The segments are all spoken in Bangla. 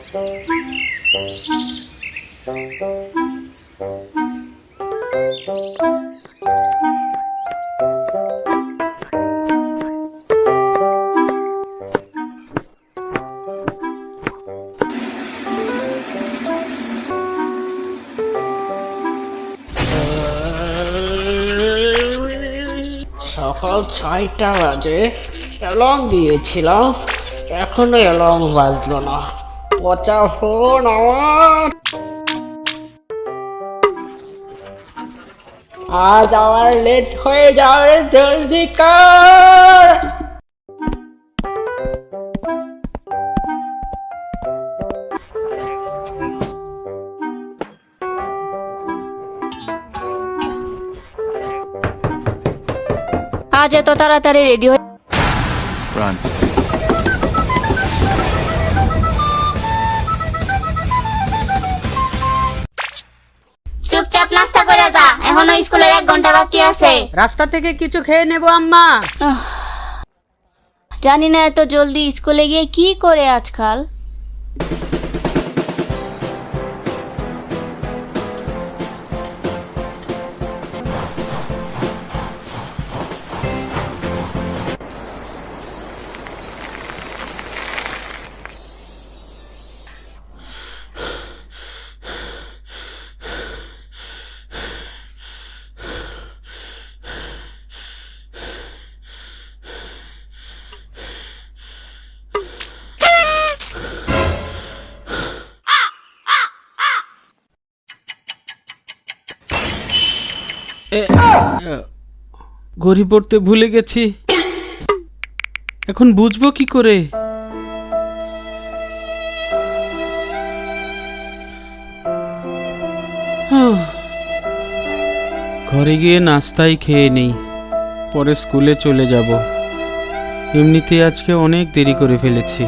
সকাল 6টা বাজে অ্যালার্ম দিয়েছিলাম, এখনো অ্যালার্ম বাজলো না। পচা ফোন আমার। আজ আমার লেট হয়ে যাবে, জলদি কর। আজ এত তাড়াতাড়ি রেডি হয়ে চুপচাপ নাস্তা করে যা, এখনো স্কুলের 1 ঘন্টা বাকি আছে। রাস্তা থেকে কিছু খেয়ে নেব আম্মা। জানি না এত জলদি স্কুলে গিয়ে কি করে আজকাল। ঘড়ি পড়তে ভুলে গেছি, এখন বুঝবো কি করে? ঘরে গিয়ে নাস্তাই খেয়ে নেই, পরে স্কুলে চলে যাব। এমনিতে আজকে অনেক দেরি করে ফেলেছি।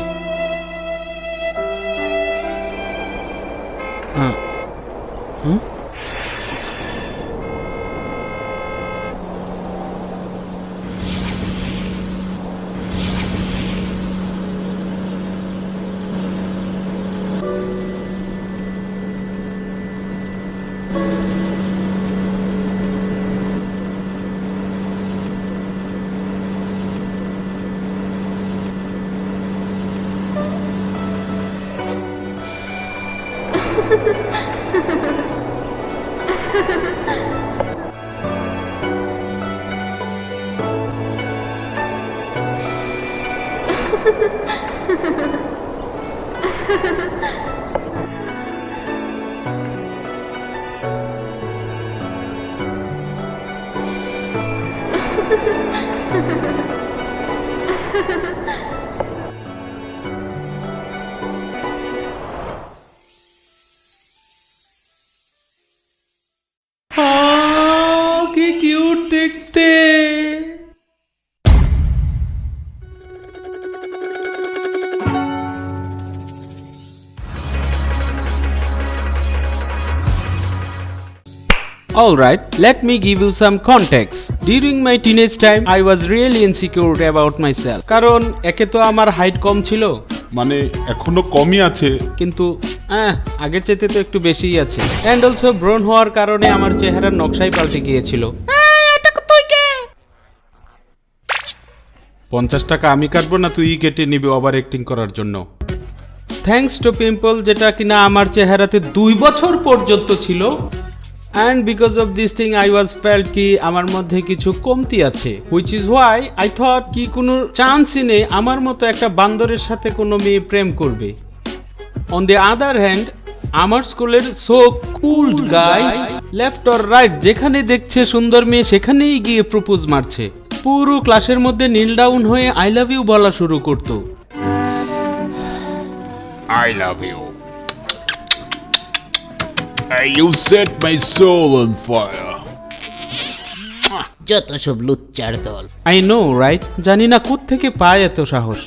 কি কিউট দেখতে। Alright, let me give you some context. During my teenage time, I was really insecure about myself. কারণ একে তো আমার হাইট কম ছিল, মানে এখনো কমই আছে, কিন্তু আগের চাইতে তো একটু বেশিই আছে। অ্যান্ড অলসো ব্রন হওয়ার কারণে আমার চেহারার নকশাই পাল্টে গিয়েছিল। 50 টাকা আমি কাটবো না তুই কেটে নিবি ওভার অ্যাক্টিং করার জন্য। থ্যাঙ্কস টু পিম্পল, যেটা কিনা আমার চেহারাতে 2 বছর পর্যন্ত ছিল। And because of this thing I was felt কি আমার মধ্যে কিছু কমতি আছে, which is why I thought কি কোনো চান্সই নেই আমার মতো একটা বান্দরের সাথে কোনো মেয়ে প্রেম করবে। On the other hand, আমার স্কুলের so cool guy left or right যেখানে দেখছে সুন্দর মেয়ে সেখানেই গিয়ে প্রপোজ মারছে। পুরো ক্লাসের মধ্যে নীল ডাউন হয়ে আই লাভ ইউ বলা শুরু করতো। I love you. You set my soul on fire. যত সব লুচ্চার দল। আই নো রাইট, জানি না কোত্থেকে পায় এত সাহস।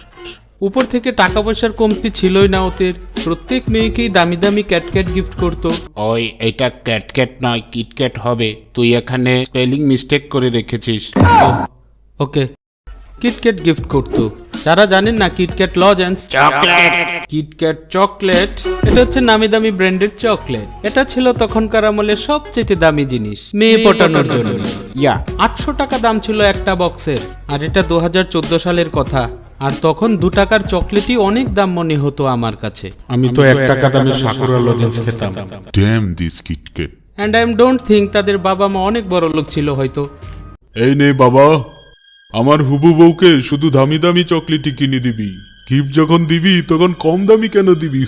উপর থেকে টাকা পয়সার কমতি ছিলই না ওদের, প্রত্যেক মেয়েকেই দামি দামি ক্যাটক্যাট গিফট করতো। ওই এটা ক্যাটক্যাট নয় কিটক্যাট হবে, তুই এখানে স্পেলিং মিস্টেক করে রেখেছিস। ওকে, কিটক্যাট গিফট করতো। যারা জানেন না কিটক্যাট লজেন্স, কিটক্যাট চকলেট, এটা হচ্ছে নামি দামি ব্র্যান্ডের চকলেট। এটা ছিল তখনকার আমলে সবচেয়ে দামি জিনিস মেয়ে পটানোর জন্য। 800 টাকা দাম ছিল একটা বক্সের, আর এটা 2014 সালের কথা। আর তখন 2 টাকার চকলেটই অনেক দাম মনে হতো আমার কাছে। আমি তো 1 টাকা দামের সাকুরা লজেন্স খেতাম। Damn this KitKat. And I don't think তাদের বাবা মা অনেক বড় লোক ছিল হয়তো। এই নে বাবা, আমার হুবু বউকে শুধু দামি দামি চকলেটই কিনে দিবি। গিফট যখন দিবি তখন কম দামি কেন দিবি?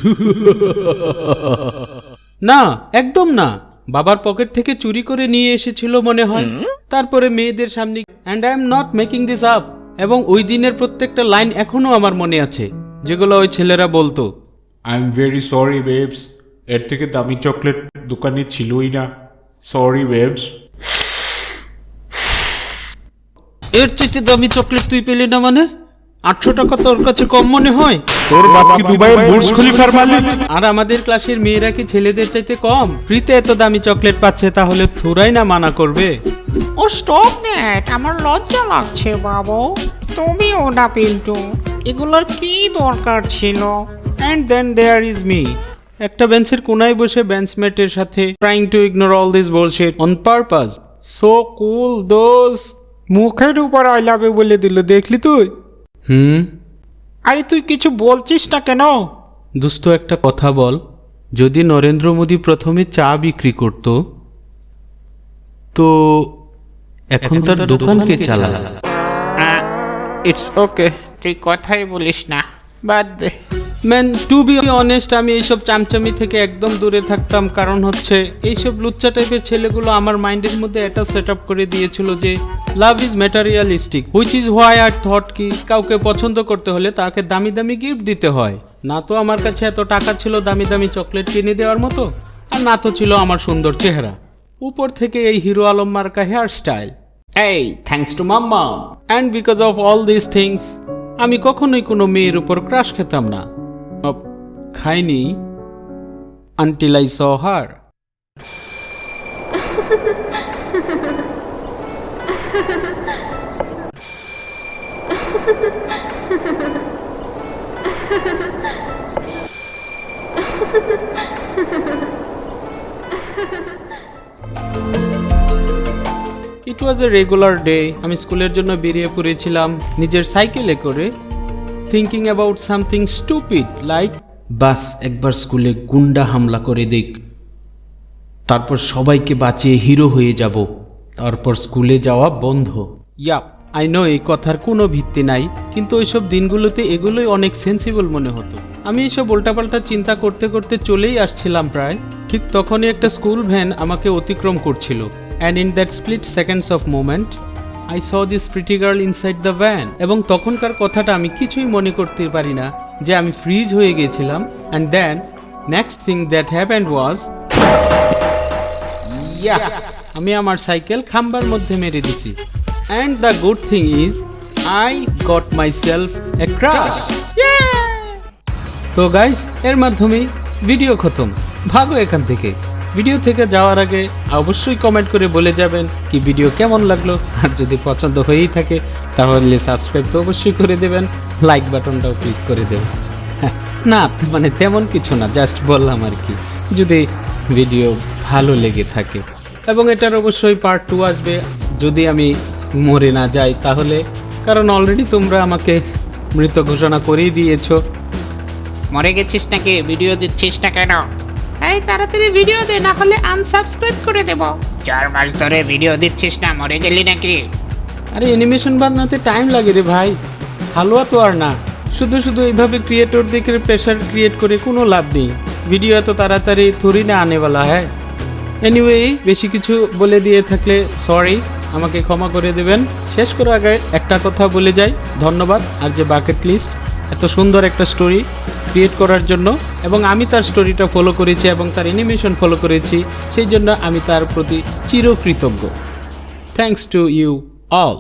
না, একদম না। বাবার পকেট থেকে চুরি করে নিয়ে এসেছিল মনে হয়, তারপরে মেয়েদের সামনে। And I am not making this up. এবং ওই দিনের প্রত্যেকটা লাইন এখনো আমার মনে আছে, যেগুলো ওই ছেলেরা বলতো। I am very sorry babes, এর থেকে দামি চকলেট দোকানে ছিলই না। Sorry babes. এর চেয়ে দামি চকলেট তুই পেলি না মানে? 800 টাকা তোর কাছে কম মনে হয়? তোর বাপ কি দুবাইয়ের বুর্জ খলিফার মালিক? আর আমাদের ক্লাসের মেয়েরা কি ছেলেদের চাইতে কম? ফ্রিতে এত দামি চকলেট পাচ্ছে, তাহলে থোড়াই না মানা করবে? ও স্টপ দ্যাট, আমার লজ্জা লাগছে বাবু। তুমিও না পিন্টু, এগুলোর কি দরকার ছিল? And then there is me, একটা বেঞ্চের কোনায় বসে বেঞ্চমেটের সাথে trying to ignore all this bullshit on purpose. So cool those. মুখের উপর আই লাভ ইউ বলে দিল, দেখলি তুই? আরে তুই কিছু বলছিস না কেন? দোস্ত একটা কথা বল, যদি নরেন্দ্র মোদী প্রথমে চা বিক্রি করত, তো এখন তার দোকান কে চালায়? ইটস ওকে, তুই কথাই বলিস না, বাদ দে। ম্যান, টু বি অনেস্ট, আমি এইসব চামচামি থেকে একদম দূরে থাকতাম। কারণ হচ্ছে এইসব লুচ্চা টাইপের ছেলেগুলো আমার মাইন্ডের মধ্যে এটা সেট আপ করে দিয়েছিল যে love is materialistic, which is why I thought কি কাউকে পছন্দ করতে হলে তাকে দামি দামি গিফট দিতে হয়। না তো আমার কাছে এত টাকা ছিল দামি দামি চকলেট কিনে দেওয়ার মতো, আর না তো ছিল আমার সুন্দর চেহারা, উপর থেকে এই হিরো আলম মার্কা হেয়ার স্টাইল। এই thanks to mamma and because of all this things আমি কখনোই কোনো মেয়ের উপর ক্রাশ খেতাম না। খাইনি until I saw her. It was a regular day. আমি স্কুলের জন্য বেরিয়ে পড়েছিলাম নিজের সাইকেলে করে, thinking about something stupid like বাস একবার স্কুলে গুন্ডা হামলা করে দেখ, তারপর সবাইকে বাঁচিয়ে হিরো হয়ে যাব, তারপর স্কুলে যাওয়া বন্ধ। আই নো এই কথার কোনো ভিত্তি নাই, কিন্তু ওইসব দিনগুলোতে এগুলোই অনেক সেন্সিবল মনে হতো। আমি এইসব উল্টাপাল্টা চিন্তা করতে করতে চলেই আসছিলাম প্রায়, ঠিক তখনই একটা স্কুল ভ্যান আমাকে অতিক্রম করছিল। And in that split seconds of moment I saw this pretty girl inside the van. এবং তখনকার কথাটা আমি কিছুই মনে করতে পারি না যে আমি ফ্রিজ হয়ে গেছিলাম। And then next thing that happened was আমি আমার সাইকেল খাম্বার মধ্যে মেরে দিছি। And the good thing is I got myself a crush. তো গাইস, এর মাধ্যমেই ভিডিও খতম। ভাগো এখান থেকে। ভিডিও থেকে যাওয়ার আগে অবশ্যই কমেন্ট করে বলে যাবেন কি ভিডিও কেমন লাগলো, আর যদি পছন্দ হয়েই থাকে তাহলে সাবস্ক্রাইব তো অবশ্যই করে দেবেন, লাইক বাটনটাও ক্লিক করে দেবেন। না মানে তেমন কিছু না, জাস্ট বললাম আর কি, যদি ভিডিও ভালো লেগে থাকে। এবং এটার অবশ্যই পার্ট 2 আসবে যদি আমি মরে না যাই তাহলে, কারণ অলরেডি তোমরা আমাকে মৃত ঘোষণা করেই দিয়েছো। মরে গেছিস নাকি? ভিডিও দিচ্ছিস না কেন? এই তাড়াতাড়ি ভিডিও দে, না হলে আনসাবস্ক্রাইব করে দেব। 4 মাস ধরে ভিডিও দিচ্ছিস না, মরে গেলি নাকি? আরে অ্যানিমেশন বানাতে টাইম লাগে রে ভাই, হালুয়া তো আর না। শুধু শুধু এইভাবে ক্রিয়েটর দেখে প্রেশার ক্রিয়েট করে কোনো লাভ নেই, ভিডিও এত তাড়াতাড়ি থোড়ি না আনেওয়ালা হ্যাঁ। এনিওয়ে, বেশি কিছু বলে দিয়ে থাকলে সরি, আমাকে ক্ষমা করে দেবেন। শেষ করার আগে একটা কথা বলে যাই, ধন্যবাদ আর যে বাকেট লিস্ট এত সুন্দর একটা স্টোরি ক্রিয়েট করার জন্য, এবং আমি তার স্টোরিটা ফলো করেছি এবং তার অ্যানিমেশন ফলো করেছি, সেই জন্য আমি তার প্রতি চিরকৃতজ্ঞ। Thanks to you all.